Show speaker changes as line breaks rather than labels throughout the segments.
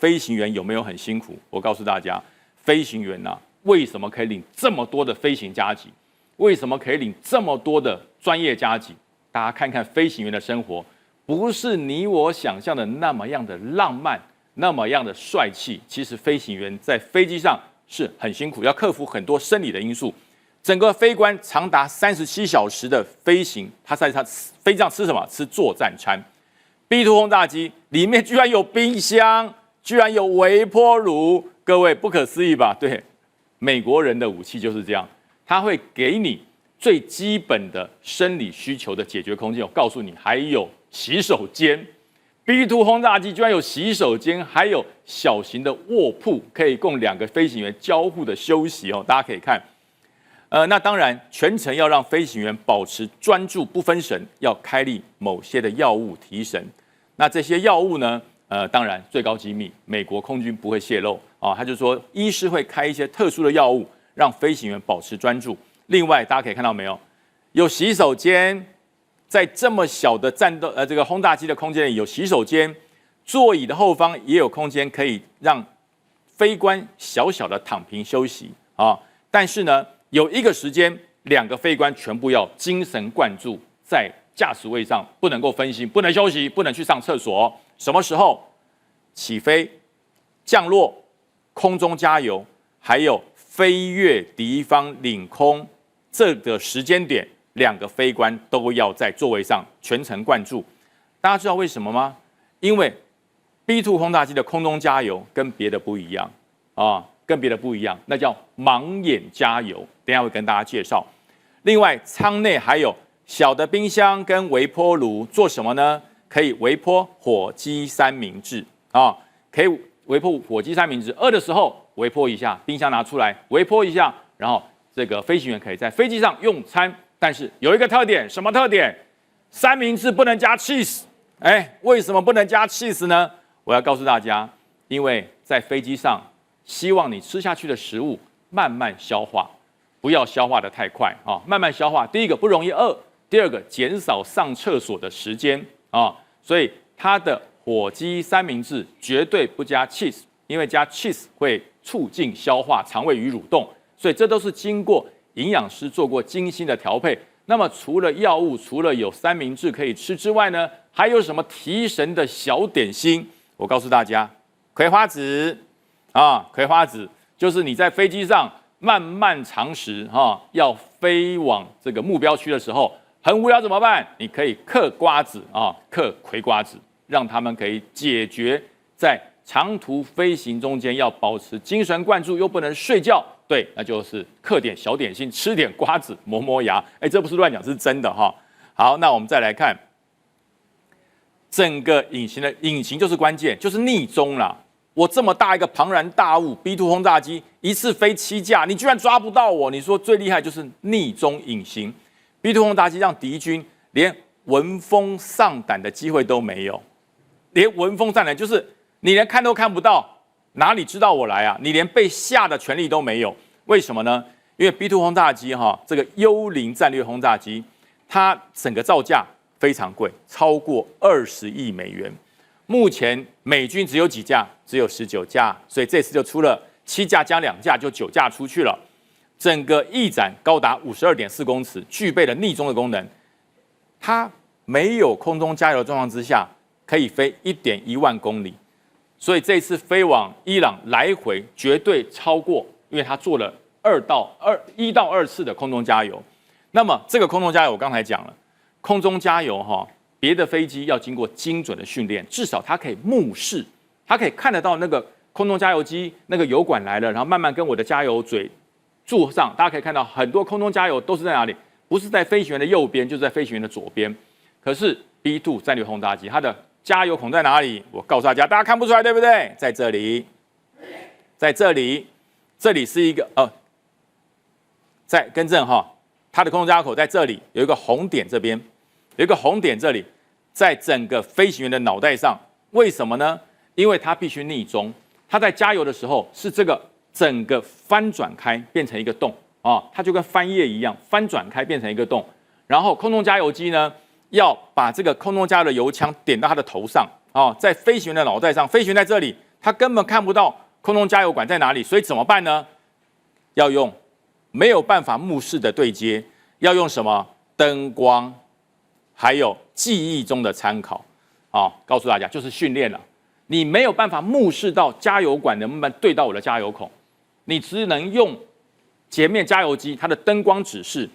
飞行员有没有很辛苦？我告诉大家，飞行员呐、为什么可以领这么多的飞行加级？为什么可以领这么多的专业加级？大家看看飞行员的生活，不是你我想象的那么样的浪漫，那么样的帅气。其实飞行员在飞机上是很辛苦，要克服很多生理的因素。整个飞官长达37小时的飞行，他在飞机上吃什么？吃作战餐。B2 轰炸机里面居然有冰箱，居然有微波炉，各位不可思议吧？对，美国人的武器就是这样，他会给你最基本的生理需求的解决空间。我告诉你，还有洗手间。B2 轰炸机居然有洗手间，还有小型的卧铺，可以供2个飞行员交互的休息哦。大家可以看。那当然，全程要让飞行员保持专注不分神，要开立某些的药物提神。那这些药物呢？当然最高机密，美国空军不会泄露啊。他就说，医师会开一些特殊的药物，让飞行员保持专注。另外，大家可以看到没有，有洗手间，在这么小的这个轰炸机的空间里有洗手间，座椅的后方也有空间可以让飞官小小的躺平休息啊。但是呢，有一个时间，2个飞官全部要精神灌注在驾驶位上，不能够分心，不能休息，不能去上厕所。什么时候？起飞、降落、空中加油，还有飞越敌方领空这个时间点，2个飞官都要在座位上全程灌注。大家知道为什么吗？因为 B2 轰炸机的空中加油跟别的不一样啊。跟别的不一样，那叫盲眼加油。等一下会跟大家介绍。另外，舱内还有小的冰箱跟微波炉，做什么呢？可以微波火鸡三明治啊，可以微波火鸡三明治。饿的时候微波一下，冰箱拿出来微波一下，然后这个飞行员可以在飞机上用餐。但是有一个特点，什么特点？三明治不能加 cheese。为什么不能加 cheese 呢？我要告诉大家，因为在飞机上，希望你吃下去的食物慢慢消化，不要消化得太快啊！慢慢消化，第一个不容易饿，第二个减少上厕所的时间啊！所以它的火鸡三明治绝对不加 cheese， 因为加 cheese 会促进消化、肠胃与蠕动，所以这都是经过营养师做过精心的调配。那么除了药物，除了有三明治可以吃之外呢，还有什么提神的小点心？我告诉大家，葵花籽。葵花籽就是你在飞机上漫漫长时要飞往这个目标区的时候，很无聊怎么办？你可以嗑瓜子嗑葵瓜子，让他们可以解决在长途飞行中间要保持精神灌注又不能睡觉。对，那就是嗑点小点心，吃点瓜子，磨磨牙。这不是乱讲，是真的哈。好，那我们再来看整个引擎就是关键，就是逆中啦。我这么大一个庞然大物 ，B2 轰炸机一次飞7架，你居然抓不到我？你说最厉害就是逆中隐形 ，B2 轰炸机让敌军连闻风丧胆的机会都没有，连闻风丧胆就是你连看都看不到，哪里知道我来啊？你连被吓的权利都没有。为什么呢？因为 B2 轰炸机这个幽灵战略轰炸机，它整个造价非常贵，超过20亿美元。目前美军只有几架？只有19架，所以这次就出了7架加2架，就9架出去了。整个翼展高达52.4公尺，具备了逆中的功能。它没有空中加油的状况之下，可以飞1.1万公里。所以这次飞往伊朗来回绝对超过，因为它做了1到2次的空中加油。那么这个空中加油我刚才讲了，空中加油别的飞机要经过精准的训练，至少它可以目视，它可以看得到那个空中加油机那个油管来了，然后慢慢跟我的加油嘴注上。大家可以看到很多空中加油都是在哪里？不是在飞行员的右边，就是在飞行员的左边。可是 B2 战略轰炸机它的加油孔在哪里？我告诉大家，大家看不出来对不对？在这里，在这里，这里是一个再更正它的空中加油口在这里，有一个红点这边。有一个红点，这里在整个飞行员的脑袋上，为什么呢？因为它必须逆中，它在加油的时候是这个整个翻转开变成一个洞它就跟翻页一样，翻转开变成一个洞。然后空中加油机呢，要把这个空中加油的油枪点到它的头上在飞行员的脑袋上，飞行员在这里，它根本看不到空中加油管在哪里，所以怎么办呢？要用没有办法目视的对接，要用什么灯光，还有记忆中的参考。告诉大家就是训练了。你没有办法目视到加油管能不能对到我的加油孔，你只能用前面加油机它的灯光指示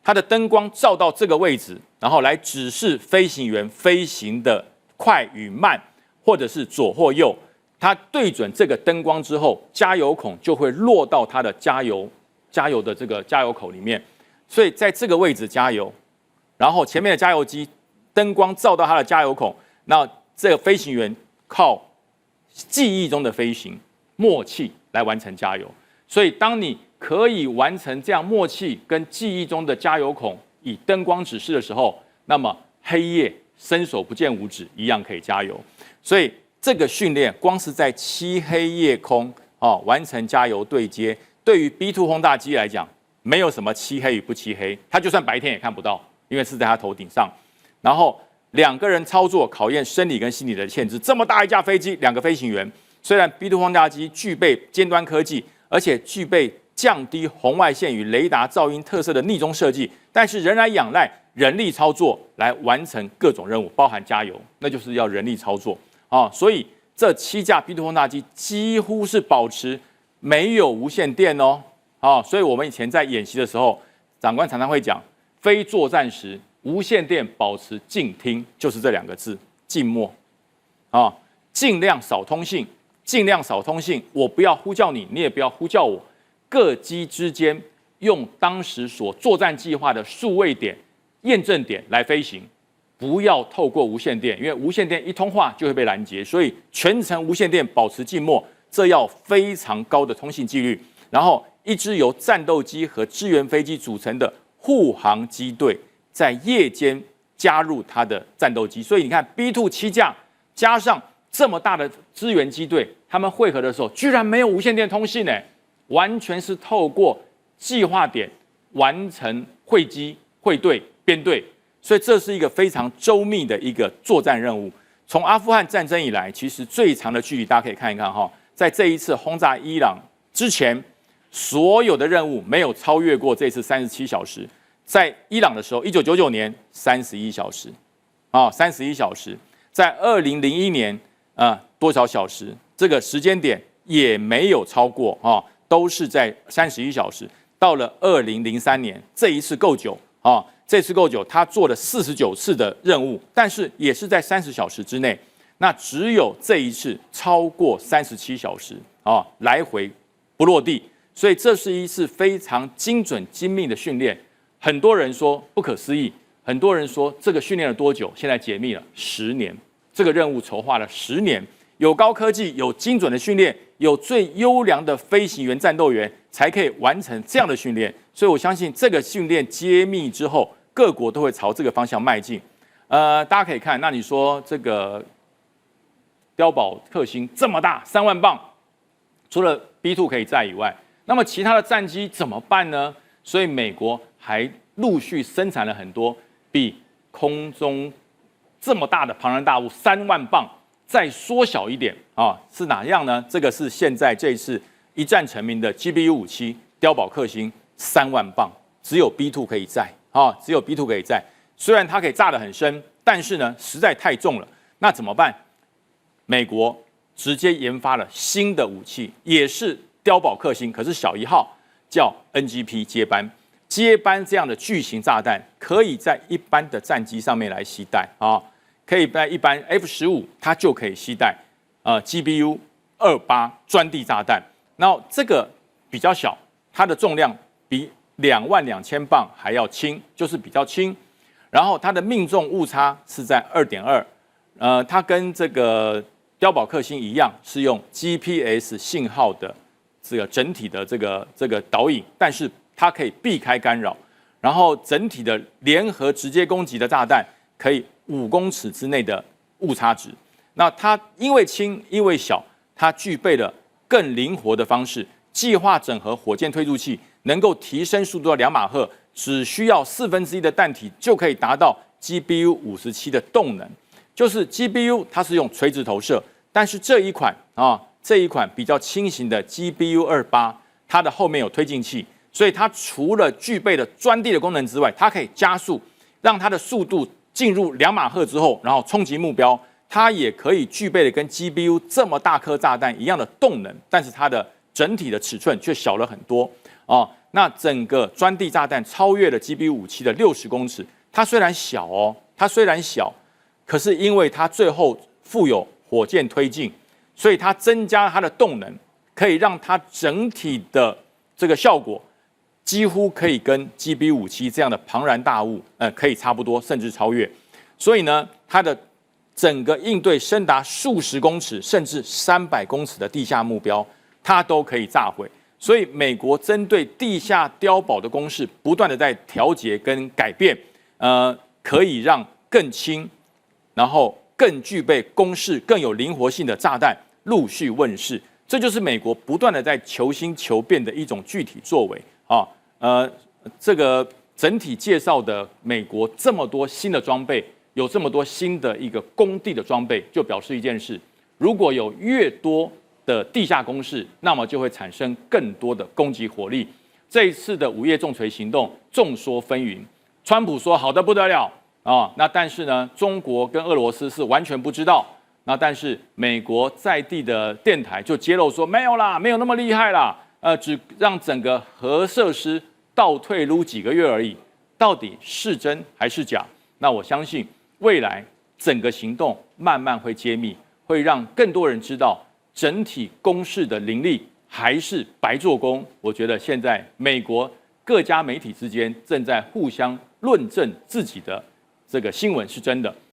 它的灯光照到这个位置，然后来指示飞行员飞行的快与慢，或者是左或右。它对准这个灯光之后，加油孔就会落到它的加油的这个加油口里面。所以在这个位置加油，然后前面的加油机灯光照到它的加油孔，那这个飞行员靠记忆中的飞行默契来完成加油。所以当你可以完成这样默契跟记忆中的加油孔以灯光指示的时候，那么黑夜伸手不见五指，一样可以加油。所以这个训练光是在漆黑夜空完成加油对接，对于 B2 轰炸机来讲，没有什么漆黑与不漆黑，它就算白天也看不到，因为是在它头顶上。然后2个人操作考验生理跟心理的限制，这么大一架飞机，2个飞行员，虽然 B2 轰炸机具备尖端科技，而且具备降低红外线与雷达噪音特色的逆中设计，但是仍然仰赖人力操作来完成各种任务，包含加油，那就是要人力操作所以这7架 B2 轰炸机几乎是保持没有无线电所以我们以前在演习的时候，长官常常会讲，非作战时无线电保持静听，就是这2个字，静默尽量少通信，尽量少通信，我不要呼叫你，你也不要呼叫我，各机之间用当时所作战计划的数位点、验证点来飞行，不要透过无线电，因为无线电一通话就会被拦截，所以全程无线电保持静默，这要非常高的通信纪律。然后一支由战斗机和支援飞机组成的护航机队，在夜间加入它的战斗机，所以你看 B2 7架加上这么大的支援机队，他们会合的时候居然没有无线电通信完全是透过计划点完成会机、会队、编队，所以这是一个非常周密的一个作战任务。从阿富汗战争以来，其实最长的距离，大家可以看一看在这一次轰炸伊朗之前，所有的任务没有超越过这次37小时。在伊朗的时候，1999年31小时，31小时。在2001年多少小时？这个时间点也没有超过都是在31小时。到了2003年，这一次够久这次够久，他做了49次的任务，但是也是在30小时之内。那只有这一次超过37小时来回不落地，所以这是一次非常精准精密的训练。很多人说不可思议，很多人说这个训练了多久？现在解密了10年，这个任务筹划了10年，有高科技，有精准的训练，有最优良的飞行员、战斗员，才可以完成这样的训练。所以我相信这个训练揭秘之后，各国都会朝这个方向迈进。大家可以看，那你说这个碉堡克星这么大，3万磅，除了 B2 可以载以外，那么其他的战机怎么办呢？所以美国还陆续生产了很多比空中这么大的庞然大物3万磅再缩小一点是哪样呢？这个是现在这次一战成名的 GBU-57碉堡克星，3万磅，只有 B2 可以载只有 B2 可以载。虽然它可以炸得很深，但是呢实在太重了，那怎么办？美国直接研发了新的武器，也是碉堡克星，可是小1号，叫 NGP 接班这样的巨型炸弹，可以在一般的战机上面来携带可以在一般 F-15它就可以携带GBU-28专地炸弹。然后这个比较小，它的重量比22000磅还要轻，就是比较轻。然后它的命中误差是在2.2，它跟这个碉堡克星一样，是用 GPS 信号的这个整体的这个导引，但是它可以避开干扰，然后整体的联合直接攻击的炸弹可以5公尺之内的误差值。那它因为轻因为小，它具备了更灵活的方式，计划整合火箭推助器，能够提升速度到2马赫，只需要1/4的弹体就可以达到 GBU-57的动能。就是 GBU 它是用垂直投射，但是这一款比较轻型的 GBU28，它的后面有推进器，所以它除了具备了钻地的功能之外，它可以加速，让它的速度进入2马赫之后，然后冲击目标。它也可以具备的跟 GBU 这么大颗炸弹一样的动能，但是它的整体的尺寸却小了很多哦。那整个钻地炸弹超越了 GBU57的60公尺，它虽然小，可是因为它最后附有火箭推进，所以它增加了它的动能，可以让它整体的这个效果几乎可以跟 GBU57这样的庞然大物，可以差不多，甚至超越。所以呢，它的整个应对深达数十公尺甚至300公尺的地下目标，它都可以炸毁。所以美国针对地下碉堡的攻势不断的在调节跟改变，可以让更轻，然后更具备攻势、更有灵活性的炸弹陆续问世。这就是美国不断的在求新求变的一种具体作为啊。这个整体介绍的美国这么多新的装备。有这么多新的一个攻地的装备，就表示一件事：如果有越多的地下攻势，那么就会产生更多的攻击火力。这一次的午夜重锤行动众说纷纭，川普说好的不得了啊，那但是呢，中国跟俄罗斯是完全不知道。那但是美国在地的电台就揭露说没有啦，没有那么厉害啦，只让整个核设施倒退撸几个月而已，到底是真还是假？那我相信。未来整个行动慢慢会揭秘，会让更多人知道整体攻势的凌厉还是白做工。我觉得现在美国各家媒体之间正在互相论证自己的这个新闻是真的。